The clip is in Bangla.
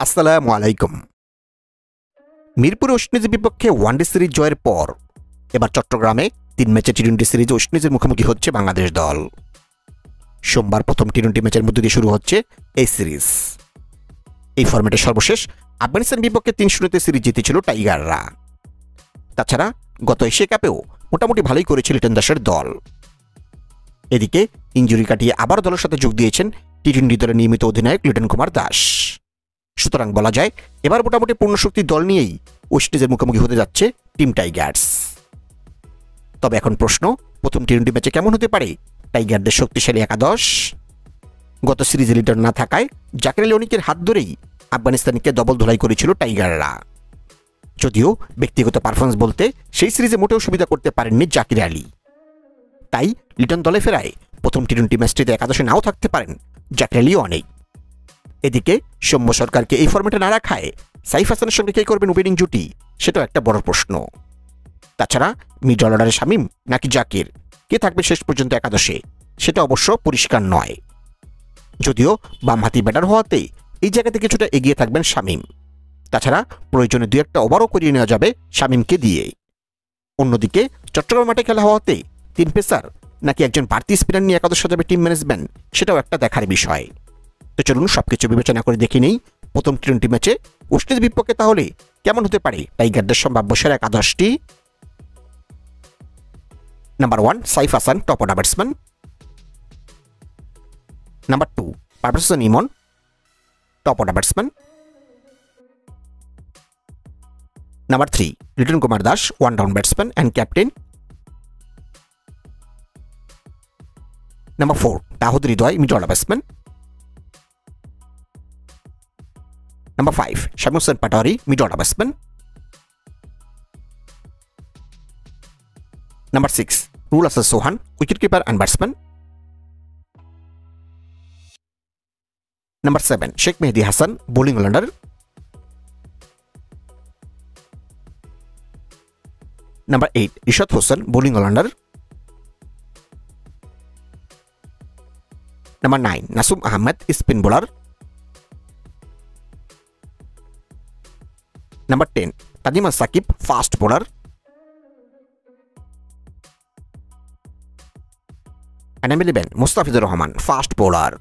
আসসালামু আলাইকুম। মিরপুর ওয়েস্ট ইন্ডিজের বিপক্ষে ওয়ানডে সিরিজ জয়ের পর এবার চট্টগ্রামে ৩ ম্যাচের টি-টোয়েন্টি সিরিজে ওয়েস্ট ইন্ডিজের মুখোমুখি হচ্ছে বাংলাদেশ দল। সোমবার প্রথম টি-টোয়েন্টি ম্যাচের মধ্য দিয়ে শুরু হচ্ছে এই সিরিজ। এই ফরম্যাটে সর্বশেষ আফগানিস্তান বিপক্ষে ৩-০ সিরিজ জিতেছিল টাইগাররা। তাছাড়া গত এশিয়া কাপেও মোটামুটি ভালোই করেছিল লিটন দাসের দল। এদিকে ইনজুরি কাটিয়ে আবার দলের সাথে যোগ দিয়েছেন টি-টোয়েন্টি দলের নিয়মিত অধিনায়ক লিটন কুমার দাস। সুতরাং বলা যায় এবার মোটামুটি পূর্ণশক্তি দল নিয়েই ওয়েস্ট ইন্ডিজের মুখোমুখি হতে যাচ্ছে টিম টাইগার্স। তবে এখন প্রশ্ন, প্রথম টি-টোয়েন্টি ম্যাচে কেমন হতে পারে টাইগারদের শক্তিশালী একাদশ? গত সিরিজে লিডার না থাকায় জাকির আলী অনিকের হাত ধরেই আফগানিস্তানকে দবল ধোলাই করেছিল টাইগাররা। যদিও ব্যক্তিগত পারফরমেন্স বলতে সেই সিরিজে মোটেও সুবিধা করতে পারেননি জাকির আলী। তাই লিটন দলে ফেরায় প্রথম টি-টোয়েন্টি ম্যাচটিতে একাদশে নাও থাকতে পারেন জাকির আলী অনেক। এদিকে সৌম্য সরকারকে এই ফরম্যাটে না রাখায় সাইফ হাসানের সঙ্গে কে করবেন ওপেনিং জুটি, সেটাও একটা বড় প্রশ্ন। তাছাড়া মিডল অর্ডারে শামীম নাকি জাকির, কে থাকবে শেষ পর্যন্ত একাদশে, সেটা অবশ্য পরিষ্কার নয়। যদিও বামহাতি ব্যাটার হওয়াতে এই জায়গাতে কিছুটা এগিয়ে থাকবেন শামীম। তাছাড়া প্রয়োজনে দু একটা ওভারও করিয়ে নেওয়া যাবে শামীমকে দিয়ে। অন্যদিকে চট্টগ্রাম মাঠে খেলা হওয়াতে 3 পেসার নাকি একজন বাড়তি স্পিনার নিয়ে একাদশ সাজাবে টিম ম্যানেজমেন্ট, সেটাও একটা দেখার বিষয়। তো চলুন সবকিছু বিবেচনা করে দেখে নেই প্রথম টি-টোয়েন্টি ম্যাচে ওয়েস্ট ইন্ডিজ বিপক্ষে তাহলে কেমন হতে পারে টাইগারদের সম্ভাব্য সেরা একাদশটি। Number 1 Saif Hassan, top order batsman. Number 2 Parvez Hossain Emon, top order batsman. Number 3 Litton Kumar Das, one down batsman and captain. Number 4 Towhid Hridoy, middle order batsman. Number 5 Shamim Hossain Patory, mid order batsman. Number 6 Rule Hasan Sohan, wicketkeeper and batsman. Number 7 Sheikh Mehdi Hassan, bowling all-rounder. Number 8 Ishad Hossain, bowling all-rounder. Number 9 Nasum Ahmed, spin bowler. Number 10 Tajiman Sakib, fast bowler. And number 11 Mustafizur Rahman, fast bowler.